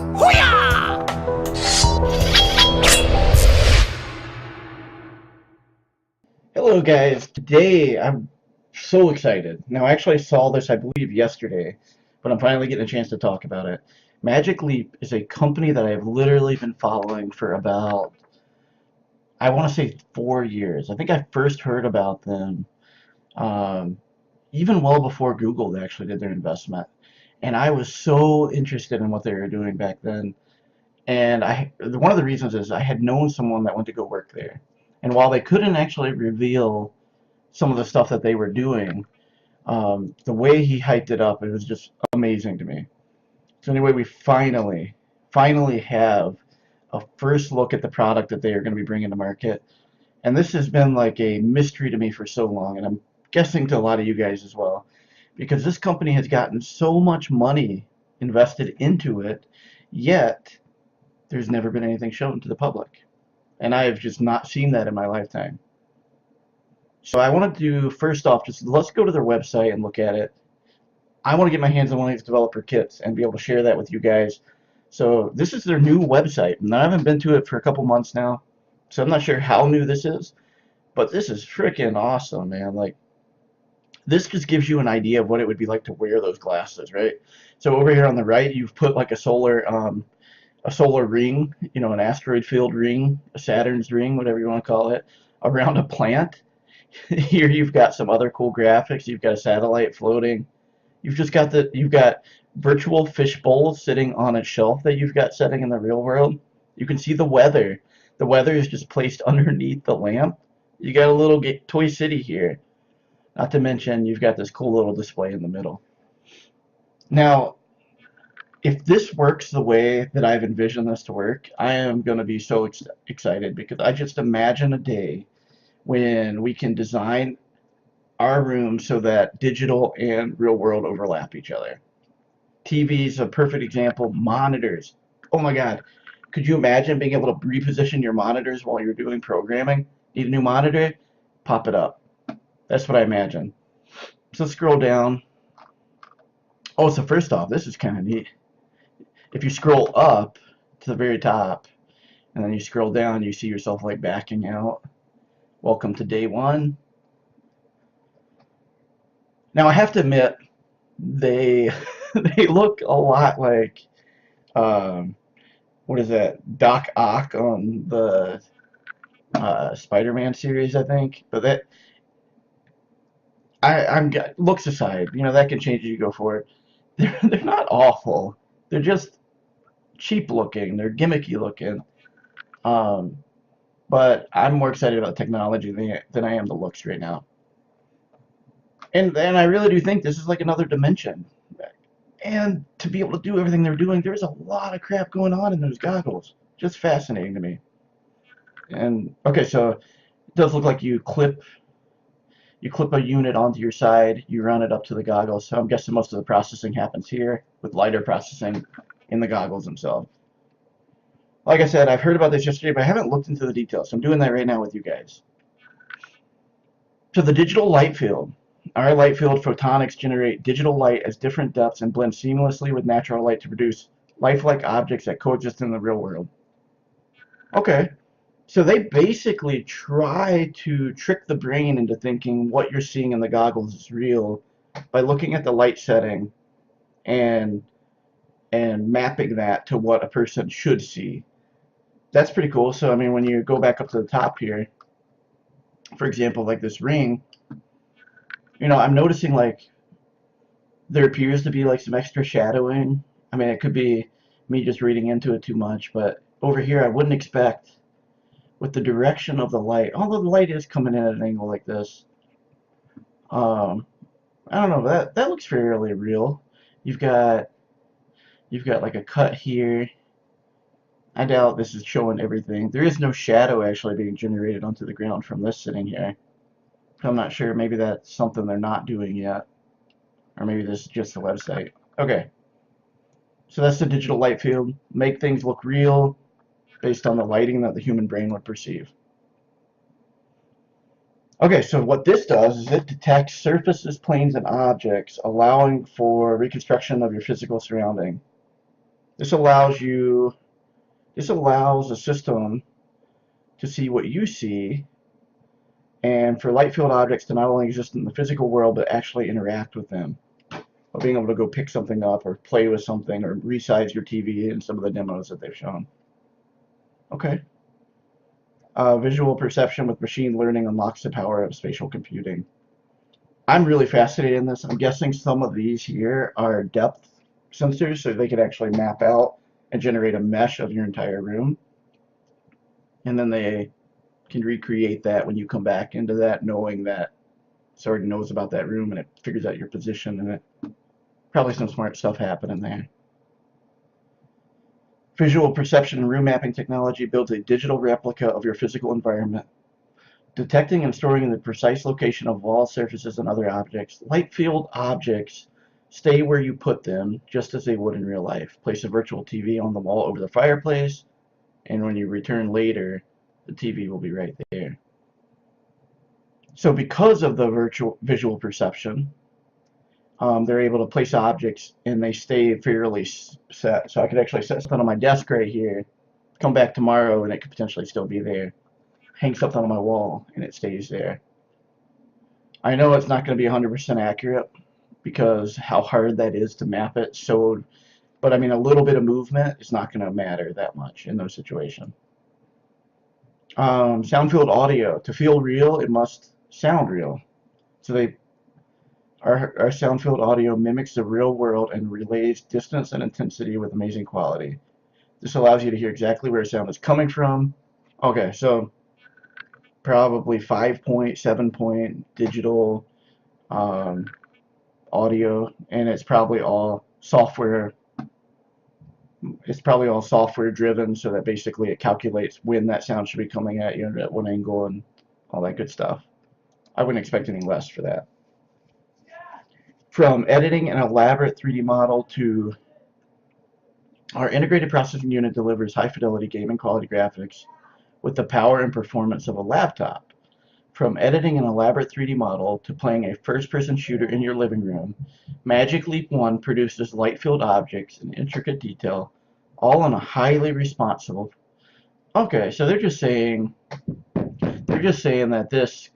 Hoo-yah! Hello guys, today I'm so excited. Now actually I saw this I believe yesterday, but I'm finally getting a chance to talk about it. Magic Leap is a company that I've literally been following for about, I want to say 4 years. I think I first heard about them um, even well before Google actually did their investment. And I was so interested in what they were doing back then. And one of the reasons is I had known someone that went to go work there. And while they couldn't actually reveal some of the stuff that they were doing, the way he hyped it up, it was just amazing to me. So anyway, we finally have a first look at the product that they are going to be bringing to market. And this has been like a mystery to me for so long, and I'm guessing to a lot of you guys as well, because this company has gotten so much money invested into it, yet there's never been anything shown to the public. And I have just not seen that in my lifetime. So I want to do, first off, just let's go to their website and look at it. I want to get my hands on one of these developer kits and be able to share that with you guys. So this is their new website, and I haven't been to it for a couple months now, so I'm not sure how new this is, but this is freaking awesome, man. Like, this just gives you an idea of what it would be like to wear those glasses, right? So over here on the right, you've put like a solar ring, an asteroid field ring, a Saturn's ring, whatever you want to call it, around a plant. Here you've got some other cool graphics. You've got a satellite floating. You've got virtual fish bowls sitting on a shelf that you've got setting in the real world. You can see the weather. The weather is just placed underneath the lamp. You got a little toy city here. Not to mention you've got this cool little display in the middle. Now, if this works the way that I've envisioned this to work, I am going to be so excited because I just imagine a day when we can design our room so that digital and real world overlap each other. TV's a perfect example. Monitors. Oh my God. Could you imagine being able to reposition your monitors while you're doing programming? Need a new monitor? Pop it up. That's what I imagine. So scroll down. Oh, so first off, this is kind of neat. If you scroll up to the very top and then you scroll down, you see yourself like backing out. Welcome to day one. Now I have to admit, they they look a lot like um, what is that, Doc Ock on the Spider-Man series, I think. But I'm looks aside, that can change as you go for it. They're not awful. They're just cheap looking. They're gimmicky looking. Um, but I'm more excited about technology than I am the looks right now. And I really do think this is like another dimension. And to be able to do everything they're doing, there's a lot of crap going on in those goggles. Just fascinating to me. And okay, so it does look like you clip a unit onto your side, you run it up to the goggles. So I'm guessing most of the processing happens here with lighter processing in the goggles themselves. Like I said, I've heard about this yesterday, but I haven't looked into the details. So I'm doing that right now with you guys. So the digital light field. Our light field photonics generate digital light as different depths and blend seamlessly with natural light to produce lifelike objects that coexist in the real world. Okay, so they basically try to trick the brain into thinking what you're seeing in the goggles is real by looking at the light setting and mapping that to what a person should see. That's pretty cool. So I mean, when you go back up to the top here, for example, like this ring, I'm noticing like there appears to be like some extra shadowing. I mean, it could be me just reading into it too much, but over here I wouldn't expect with the direction of the light, although the light is coming in at an angle like this. Um, I don't know, that looks fairly real. You've got you've got like a cut here. I doubt this is showing everything. There is no shadow actually being generated onto the ground from this sitting here. I'm not sure. Maybe that's something they're not doing yet. Or maybe this is just the website. Okay. So that's the digital light field. Make things look real based on the lighting that the human brain would perceive. Okay, so what this does is it detects surfaces, planes, and objects, allowing for reconstruction of your physical surrounding. This allows you, this allows the system to see what you see, and for light field objects to not only exist in the physical world but actually interact with them. Of being able to go pick something up or play with something or resize your TV in some of the demos that they've shown. Okay. Visual perception with machine learning unlocks the power of spatial computing. I'm really fascinated in this. I'm guessing some of these here are depth sensors, so they could actually map out and generate a mesh of your entire room. And then they can recreate that when you come back into that, knowing that it already knows about that room and it figures out your position in it. Probably some smart stuff happening there. Visual perception and room mapping technology builds a digital replica of your physical environment, detecting and storing the precise location of walls, surfaces, and other objects. Light field objects stay where you put them, just as they would in real life. Place a virtual TV on the wall over the fireplace, and when you return later, the TV will be right there. So because of the visual perception, they're able to place objects and they stay fairly set. So I could actually set something on my desk right here, come back tomorrow, and it could potentially still be there. Hang something on my wall, and it stays there. I know it's not going to be 100% accurate because how hard that is to map it. So, but I mean, a little bit of movement is not going to matter that much in those situations. Sound field audio. To feel real, it must sound real. So our sound field audio mimics the real world and relays distance and intensity with amazing quality. This allows you to hear exactly where sound is coming from. Okay, so probably 5-point, 7-point digital audio, and it's probably all software. It's probably all software driven, so that basically it calculates when that sound should be coming at you at what angle and all that good stuff. I wouldn't expect any less for that. From editing an elaborate 3D model to our integrated processing unit delivers high fidelity gaming quality graphics with the power and performance of a laptop. From editing an elaborate 3D model to playing a first-person shooter in your living room, Magic Leap 1 produces light field objects in intricate detail, all on a highly responsive. Okay, so they're just saying that this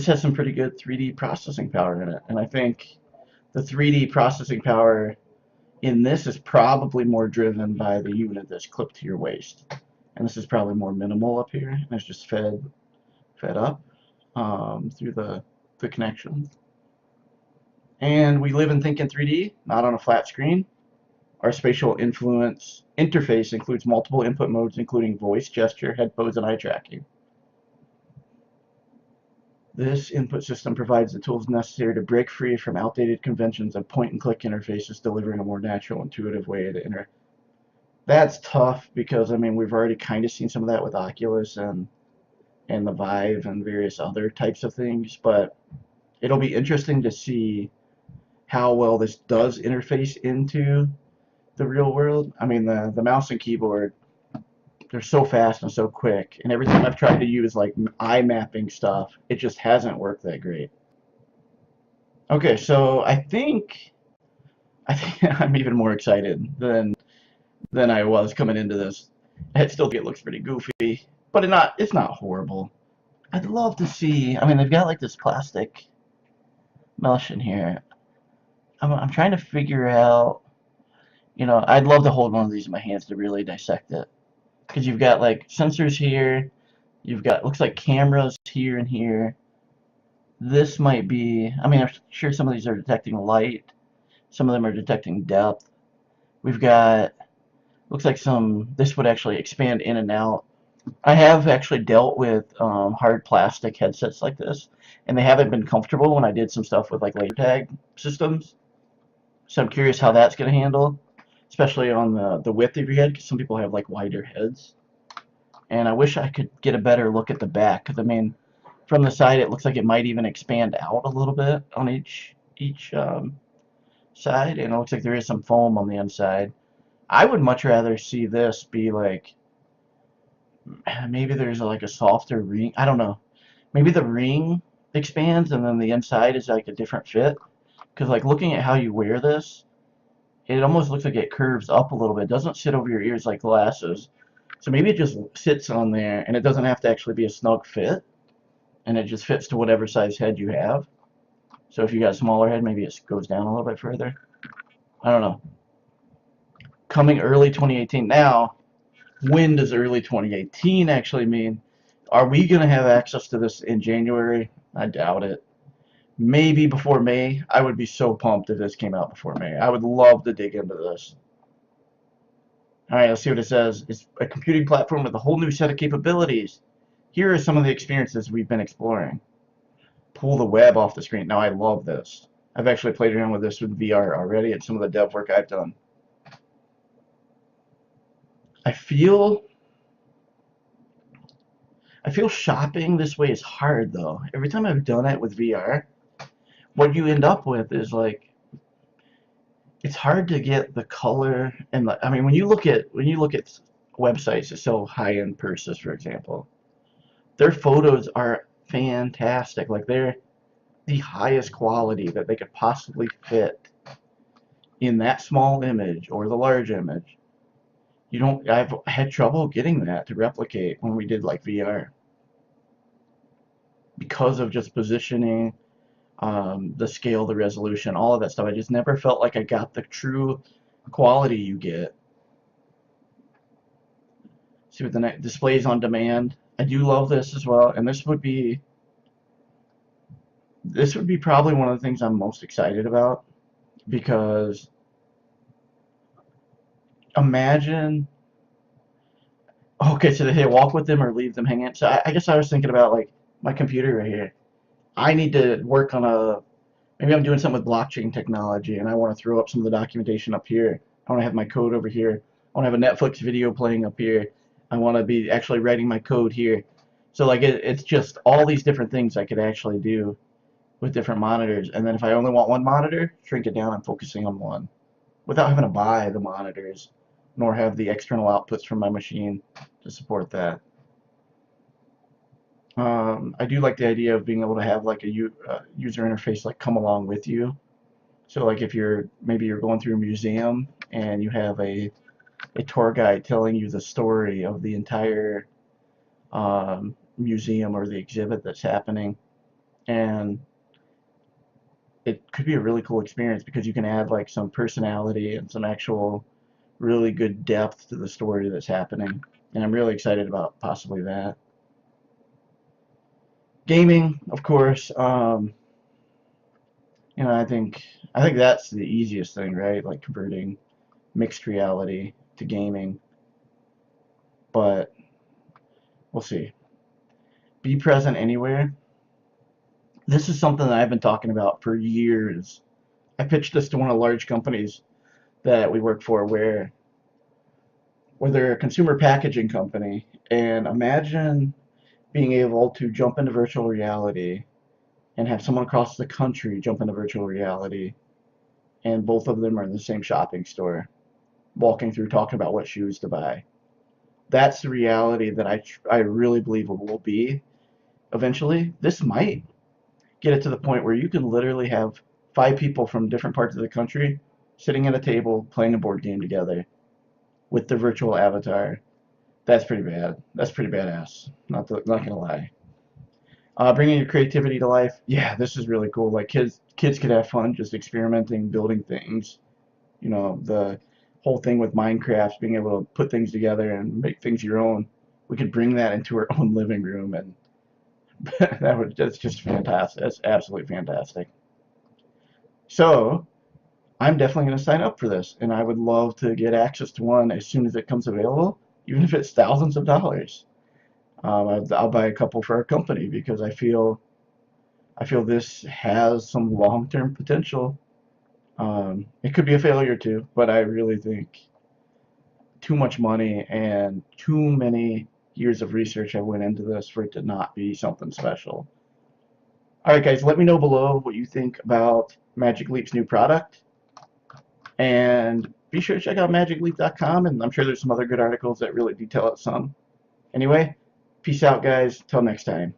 has some pretty good 3D processing power in it, and I think the 3D processing power in this is probably more driven by the unit that's clipped to your waist, and this is probably more minimal up here, and it's just fed up through the connection. And we live and think in 3D, not on a flat screen. Our spatial influence interface includes multiple input modes, including voice, gesture, head pose, and eye tracking. This input system provides the tools necessary to break free from outdated conventions of point-and-click interfaces, delivering a more natural, intuitive way to interact. That's tough because, I mean, we've already kind of seen some of that with Oculus and the Vive and various other types of things, but it'll be interesting to see how well this does interface into the real world. I mean, the mouse and keyboard, they're so fast and so quick, and every time I've tried to use like eye mapping stuff, it just hasn't worked that great. Okay, so I think I'm even more excited than I was coming into this. It looks pretty goofy, but it's not horrible. I'd love to see. I mean, they've got like this plastic mesh in here. I'm trying to figure out. I'd love to hold one of these in my hands to really dissect it, because you've got like sensors here. You've got looks like cameras here and here. This might be. I mean, I'm sure some of these are detecting light. Some of them are detecting depth. We've got. Looks like this would actually expand in and out. I have actually dealt with hard plastic headsets like this, and they haven't been comfortable when I did some stuff with like laser tag systems. So I'm curious how that's going to handle, especially on the width of your head, because some people have like wider heads. And I wish I could get a better look at the back, because I mean, from the side it looks like it might even expand out a little bit on each side, and it looks like there is some foam on the inside. I would much rather see this be like, maybe there's like a softer ring. I don't know. Maybe the ring expands and then the inside is like a different fit. Because like looking at how you wear this, it almost looks like it curves up a little bit. It doesn't sit over your ears like glasses. So maybe it just sits on there and it doesn't have to actually be a snug fit, and it just fits to whatever size head you have. So if you got a smaller head, maybe it goes down a little bit further. I don't know. Coming early 2018. Now, when does early 2018 actually mean? Are we going to have access to this in January? I doubt it. Maybe before May. I would be so pumped if this came out before May. I would love to dig into this. All right, let's see what it says. It's a computing platform with a whole new set of capabilities. Here are some of the experiences we've been exploring. Pull the web off the screen. Now, I love this. I've actually played around with this with VR already and some of the dev work I've done. I feel shopping this way is hard though. Every time I've done it with VR, what you end up with is like it's hard to get the color and I mean when you look at websites that sell high-end purses, for example, their photos are fantastic. Like they're the highest quality that they could possibly fit in that small image or the large image. I've had trouble getting that to replicate when we did like VR because of just positioning, the scale, the resolution, all of that stuff. I just never felt like I got the true quality you get. See what the next displays on demand. I do love this as well, and this would be probably one of the things I'm most excited about because imagine. Okay, so they walk with them or leave them hanging. So I guess I was thinking about like my computer right here. I need to work on maybe I'm doing something with blockchain technology and I want to throw up some of the documentation up here. I want to have my code over here. I want to have a Netflix video playing up here. I want to be actually writing my code here. So like it's just all these different things I could actually do with different monitors. And then if I only want one monitor, shrink it down and focusing on one without having to buy the monitors nor have the external outputs from my machine to support that. I do like the idea of being able to have like a user interface like come along with you. So like if maybe you're going through a museum and you have a tour guide telling you the story of the entire museum or the exhibit that's happening, and it could be a really cool experience because you can add like some personality and some actual really good depth to the story that's happening, and I'm really excited about possibly that. Gaming, of course. I think that's the easiest thing, right? Like converting mixed reality to gaming. But we'll see. Be present anywhere. This is something that I've been talking about for years. I pitched this to one of the large companies that we work for where they're a consumer packaging company. And imagine being able to jump into virtual reality and have someone across the country jump into virtual reality, and both of them are in the same shopping store, walking through talking about what shoes to buy. That's the reality that I really believe it will be eventually. This might get it to the point where you can literally have 5 people from different parts of the country sitting at a table playing a board game together with their virtual avatar. That's pretty bad. That's pretty badass. Not gonna lie. Bringing your creativity to life. Yeah, this is really cool. Like kids could have fun just experimenting, building things. The whole thing with Minecraft, being able to put things together and make things your own. We could bring that into our own living room, and that's just fantastic. That's absolutely fantastic. So I'm definitely going to sign up for this, and I would love to get access to one as soon as it comes available, even if it's thousands of dollars. I'll buy a couple for our company because I feel this has some long-term potential. It could be a failure too, but I really think too much money and too many years of research I went into this for it to not be something special. All right, guys, let me know below what you think about Magic Leap's new product. And be sure to check out magicleap.com, and I'm sure there's some other good articles that really detail it some. Anyway, peace out, guys. Till next time.